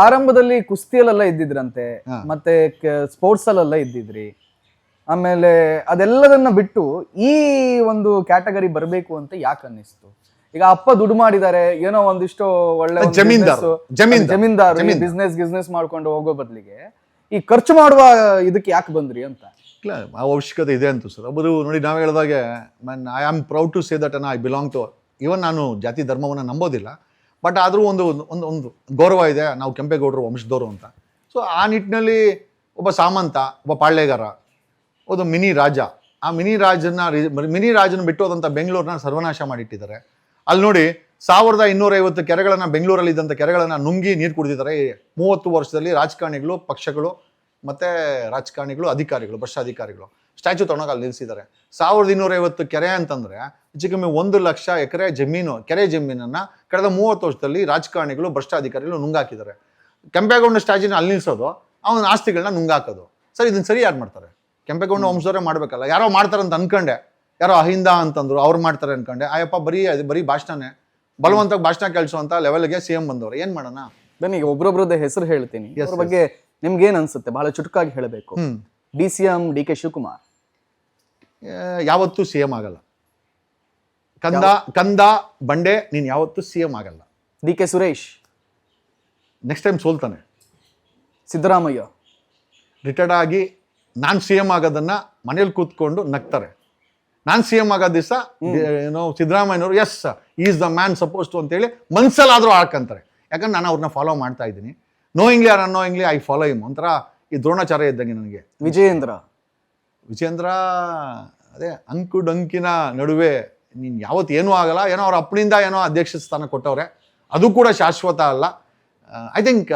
ಆರಂಭದಲ್ಲಿ ಕುಸ್ತಿಯಲ್ಲೆಲ್ಲ ಇದ್ದಿದ್ರಂತೆ, ಮತ್ತೆ ಸ್ಪೋರ್ಟ್ಸ್ ಅಲ್ಲೆಲ್ಲ ಇದ್ದಿದ್ರಿ. ಆಮೇಲೆ ಅದೆಲ್ಲದನ್ನ ಬಿಟ್ಟು ಈ ಒಂದು ಕ್ಯಾಟಗರಿ ಬರಬೇಕು ಅಂತ ಯಾಕೆ ಅನ್ನಿಸ್ತು? ಈಗ ಅಪ್ಪ ದುಡ್ಡು ಮಾಡಿದ್ದಾರೆ, ಏನೋ ಒಂದಿಷ್ಟು ಒಳ್ಳೆ ಜಮೀನ್ದಾರು ಬಿಸ್ನೆಸ್ ಮಾಡ್ಕೊಂಡು ಹೋಗೋ ಬದಲಿಗೆ ಈ ಖರ್ಚು ಮಾಡುವ ಇದಕ್ಕೆ ಯಾಕೆ ಬಂದ್ರಿ ಅಂತ. ಇಲ್ಲ, ಅವಶ್ಯಕತೆ ಇದೆ ಅಂತ ಸರ್. ಒಬ್ಬರು ನೋಡಿ, ನಾವು ಹೇಳಿದಾಗೆ I am proud to say that I belong to, even ನಾನು ಜಾತಿ ಧರ್ಮವನ್ನು ನಂಬೋದಿಲ್ಲ, ಬಟ್ ಆದರೂ ಒಂದು ಒಂದು ಒಂದು ಗೌರವ ಇದೆ, ನಾವು ಕೆಂಪೇಗೌಡರು ವಂಶದವರು ಅಂತ. ಸೊ ಆ ನಿಟ್ಟಿನಲ್ಲಿ ಒಬ್ಬ ಸಾಮಂತ, ಒಬ್ಬ ಪಾಳ್ಯಗಾರ, ಒಂದು ಮಿನಿ ರಾಜ, ಆ ಮಿನಿ ರಾಜನ ಬಿಟ್ಟು ಹೋದಂಥ ಬೆಂಗಳೂರನ್ನ ಸರ್ವನಾಶ ಮಾಡಿಟ್ಟಿದ್ದಾರೆ. ಅಲ್ಲಿ ನೋಡಿ 1250 ಕೆರೆಗಳನ್ನು, ಬೆಂಗಳೂರಲ್ಲಿ ಇದ್ದಂಥ ಕೆರೆಗಳನ್ನು ನುಂಗಿ ನೀರು ಕುಡಿದಿದ್ದಾರೆ 30 ವರ್ಷದಲ್ಲಿ. ರಾಜಕಾರಣಿಗಳು, ಪಕ್ಷಗಳು ಮತ್ತು ರಾಜಕಾರಣಿಗಳು, ಅಧಿಕಾರಿಗಳು, ಭ್ರಷ್ಟ ಅಧಿಕಾರಿಗಳು ಸ್ಟ್ಯಾಚ್ಯೂ ತೊಗೊಂಡೋಗಿ ಅಲ್ಲಿ ನಿಲ್ಲಿಸಿದ್ದಾರೆ. 1250 ಕೆರೆ ಅಂತಂದರೆ ಹೆಚ್ಚು ಕಮ್ಮಿ 1 ಲಕ್ಷ ಎಕರೆ ಜಮೀನು, ಕೆರೆ ಜಮೀನನ್ನು ಕಳೆದ 30 ವರ್ಷದಲ್ಲಿ ರಾಜಕಾರಣಿಗಳು, ಭ್ರಷ್ಟ ಅಧಿಕಾರಿಗಳು ನುಂಗಾಕಿದ್ದಾರೆ. ಕೆಂಪೇಗೌಡನ ಸ್ಟ್ಯಾಚ್ಯೂನ ಅಲ್ಲಿ ನಿಲ್ಲಿಸೋದು, ಅವನ ಆಸ್ತಿಗಳನ್ನ ನುಂಗಾಕೋದು. ಸರ್, ಇದನ್ನು ಸರಿ ಯಾರು ಮಾಡ್ತಾರೆ? ಕೆಂಪೇಗೌಡ ವಂಶದವರೇ ಮಾಡಬೇಕಲ್ಲ. ಯಾರೋ ಮಾಡ್ತಾರಂತ ಅನ್ಕೊಂಡೆ, ಯಾರೋ ಅಹಿಂದ ಅಂತಂದ್ರು, ಅವ್ರು ಮಾಡ್ತಾರೆ ಅನ್ಕೊಂಡೆ. ಆಯಪ್ಪ ಬರೀ ಭಾಷಣನೇ, ಬಲವಂತವಾಗಿ ಭಾಷಣ ಕೇಳಿಸುವಂತ ಲೆವೆಲ್ಗೆ CM ಬಂದವರು. ಏನ್ ಮಾಡೋಣ? ಬನ್ನಿ, ಈಗ ಒಬ್ರೊಬ್ರದ್ದೇ ಹೆಸರು ಹೇಳ್ತೀನಿ, ಅದ್ರ ಬಗ್ಗೆ ನಿಮ್ಗೆ ಏನ್ ಅನ್ಸುತ್ತೆ? ಬಹಳ ಚುಟುಕಾಗಿ ಹೇಳಬೇಕು. DCM DK ಶಿವಕುಮಾರ್ ಯಾವತ್ತೂ CM ಆಗಲ್ಲ. ಕಂದ ಬಂಡೆ, ನೀನ್ ಯಾವತ್ತೂ CM ಆಗಲ್ಲ. DK ಸುರೇಶ್ ನೆಕ್ಸ್ಟ್ ಟೈಮ್ ಸೋಲ್ತಾನೆ. ಸಿದ್ದರಾಮಯ್ಯ ರಿಟೈರ್ಡ್ ಆಗಿ ನಾನು CM ಆಗೋದನ್ನ ಮನೇಲಿ ಕೂತ್ಕೊಂಡು ನಗ್ತಾರೆ. ನಾನು CM ಆಗೋ ದಿವಸ ಏನೋ ಸಿದ್ದರಾಮಯ್ಯನವರು yes is the man suppose to ಅಂತೇಳಿ ಮನ್ಸಲ್ಲಾದರೂ ಆಡ್ಕಂತಾರೆ. ಯಾಕಂದ್ರೆ ನಾನು ಅವ್ರನ್ನ ಫಾಲೋ ಮಾಡ್ತಾ ಇದ್ದೀನಿ. Knowingly or unknowingly I follow him. ಒಂಥರ ಈ ದ್ರೋಣಾಚಾರ್ಯ ಇದ್ದಂಗೆ ನನಗೆ. ವಿಜೇಂದ್ರ ಅದೇ ಅಂಕಿನ ನಡುವೆ ನೀನು ಯಾವತ್ತು ಏನೂ ಆಗಲ್ಲ. ಏನೋ ಅವ್ರ ಅಪ್ಪನಿಂದ ಏನೋ ಅಧ್ಯಕ್ಷ ಸ್ಥಾನ ಕೊಟ್ಟವ್ರೆ, ಅದು ಕೂಡ ಶಾಶ್ವತ ಅಲ್ಲ. ಐ ಥಿಂಕ್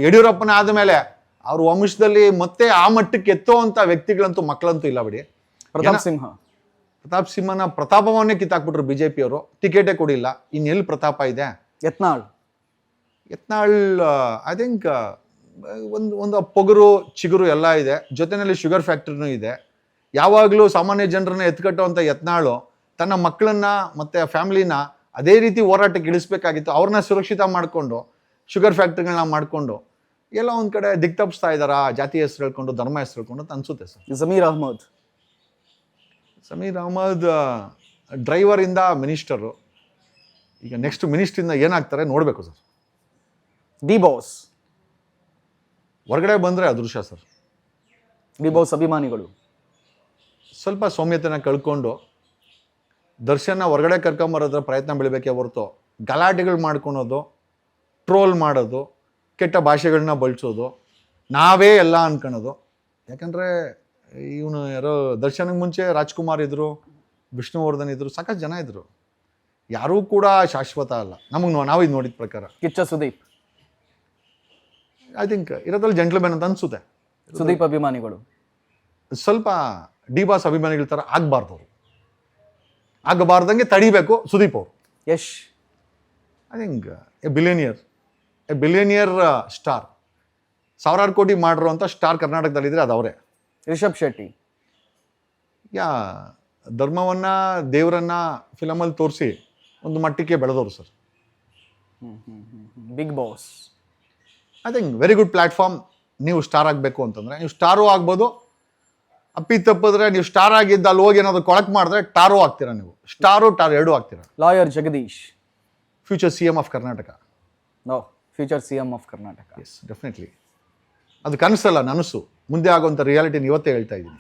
ಯಡಿಯೂರಪ್ಪನ ಆದಮೇಲೆ ಅವ್ರ ವಂಶದಲ್ಲಿ ಮತ್ತೆ ಆ ಮಟ್ಟಕ್ಕೆ ಎತ್ತುವಂಥ ವ್ಯಕ್ತಿಗಳಂತೂ ಮಕ್ಕಳಂತೂ ಇಲ್ಲ ಬಿಡಿ. ಪ್ರತಾಪ್ ಸಿಂಹನ ಪ್ರತಾಪವನ್ನೇ ಕಿತ್ತಾಕ್ಬಿಟ್ರು BJP ಅವರು. ಟಿಕೆಟೇ ಕೊಡಿಲ್ಲ. ಇನ್ನೆಲ್ಲಿ ಪ್ರತಾಪ ಇದೆ? ಯತ್ನಾಳ್ ಐ ಥಿಂಕ್ ಒಂದು ಪೊಗರು ಚಿಗುರು ಎಲ್ಲ ಇದೆ, ಜೊತೆಯಲ್ಲಿ ಶುಗರ್ ಫ್ಯಾಕ್ಟ್ರಿನೂ ಇದೆ. ಯಾವಾಗಲೂ ಸಾಮಾನ್ಯ ಜನರನ್ನ ಎತ್ಕಟ್ಟುವಂಥ ಯತ್ನಾಳು ತನ್ನ ಮಕ್ಕಳನ್ನ ಮತ್ತು ಫ್ಯಾಮಿಲಿನ ಅದೇ ರೀತಿ ಹೋರಾಟಕ್ಕೆ ಇಳಿಸ್ಬೇಕಾಗಿತ್ತು. ಅವ್ರನ್ನ ಸುರಕ್ಷಿತ ಮಾಡಿಕೊಂಡು ಶುಗರ್ ಫ್ಯಾಕ್ಟ್ರಿಗಳನ್ನ ಮಾಡಿಕೊಂಡು ಎಲ್ಲ ಒಂದು ಕಡೆ ದಿಕ್ತಪ್ಪಿಸ್ತಾ ಇದ್ದಾರಾ, ಜಾತಿ ಹೆಸರು ಹೇಳ್ಕೊಂಡು, ಧರ್ಮ ಹೆಸರು ಹೇಳ್ಕೊಂಡು ಅಂತ ಅನ್ಸುತ್ತೆ ಸರ್. ಸಮೀರ್ ಅಹಮದ್ ಡ್ರೈವರ್ ಇಂದ ಮಿನಿಸ್ಟರು, ಈಗ ನೆಕ್ಸ್ಟ್ ಮಿನಿಸ್ಟ್ರಿಂದ ಏನಾಗ್ತಾರೆ ನೋಡಬೇಕು ಸರ್. ಡಿ-ಬಾಸ್ ಹೊರಗಡೆ ಬಂದರೆ ಅದೃಶ್ಯ ಸರ್. ಡಿ-ಬಾಸ್ ಅಭಿಮಾನಿಗಳು ಸ್ವಲ್ಪ ಸೌಮ್ಯತೆನ ಕಳ್ಕೊಂಡು ದರ್ಶನ ಹೊರಗಡೆ ಕರ್ಕೊಂಬರೋದ್ರ ಪ್ರಯತ್ನ ಬೀಳಬೇಕೇ ಹೊರತು ಗಲಾಟೆಗಳು ಮಾಡ್ಕೊಳೋದು, ಟ್ರೋಲ್ ಮಾಡೋದು, ಕೆಟ್ಟ ಭಾಷೆಗಳನ್ನ ಬಳಸೋದು, ನಾವೇ ಎಲ್ಲ ಅನ್ಕೊಳೋದು. ಯಾಕಂದರೆ ಇವನು ಯಾರೋ ದರ್ಶನಕ್ಕೆ ಮುಂಚೆ ರಾಜ್ಕುಮಾರ್ ಇದ್ದರು, ವಿಷ್ಣುವರ್ಧನ್ ಇದ್ದರು, ಸಾಕಷ್ಟು ಜನ ಇದ್ದರು. ಯಾರೂ ಕೂಡ ಶಾಶ್ವತ ಅಲ್ಲ. ನಾವಿದು ನೋಡಿದ ಪ್ರಕಾರ ಕಿಚ್ಚ ಸುದೀಪ್ ಐ ಥಿಂಕ್ ಇರೋದ್ರಲ್ಲಿ ಜೆಂಟ್ಲ್ಮೆನ್ ಅಂತ ಅನ್ಸುತ್ತೆ. ಸುದೀಪ್ ಅಭಿಮಾನಿಗಳು ಸ್ವಲ್ಪ ಡಿ-ಬಾಸ್ ಅಭಿಮಾನಿಗಳ ಥರ ಆಗಬಾರ್ದಂಗೆ ತಡಿಬೇಕು ಸುದೀಪ್ ಅವರು. Yash I think A billionaire star, ಸಾವಿರಾರು ಕೋಟಿ ಮಾಡಿರುವಂಥ ಸ್ಟಾರ್ ಕರ್ನಾಟಕದಲ್ಲಿದ್ದರೆ ಅದು ಅವರೇ. ರಿಷಬ್ ಶೆಟ್ಟಿ ಧರ್ಮವನ್ನ, ದೇವರನ್ನ ಫಿಲಮಲ್ಲಿ ತೋರಿಸಿ ಒಂದು ಮಟ್ಟಕ್ಕೆ ಬೆಳೆದವರು sir. Big boss I think very good platform. ನೀವು ಸ್ಟಾರ್ ಆಗಬೇಕು ಅಂತಂದರೆ ನೀವು ಸ್ಟಾರೂ ಆಗ್ಬೋದು. ಅಪ್ಪಿ ತಪ್ಪಿದ್ರೆ ನೀವು ಸ್ಟಾರ್ ಆಗಿದ್ದ ಅಲ್ಲಿ ಹೋಗಿ ಏನಾದ್ರು ಕೊಳಕ್ ಮಾಡಿದ್ರೆ ಟಾರೂ ಆಗ್ತೀರಾ. ನೀವು ಸ್ಟಾರ್ ಎರಡೂ ಆಗ್ತೀರಾ. Lawyer Jagadish future CM of Karnataka. Future CM of Karnataka. Yes, definitely. ಅದು ಕನಸಲ್ಲ, ನನಸು. ಮುಂದೆ ಆಗುವಂಥ ರಿಯಾಲಿಟಿನ ಇವತ್ತೇ ಹೇಳ್ತಾ ಇದ್ದೀನಿ.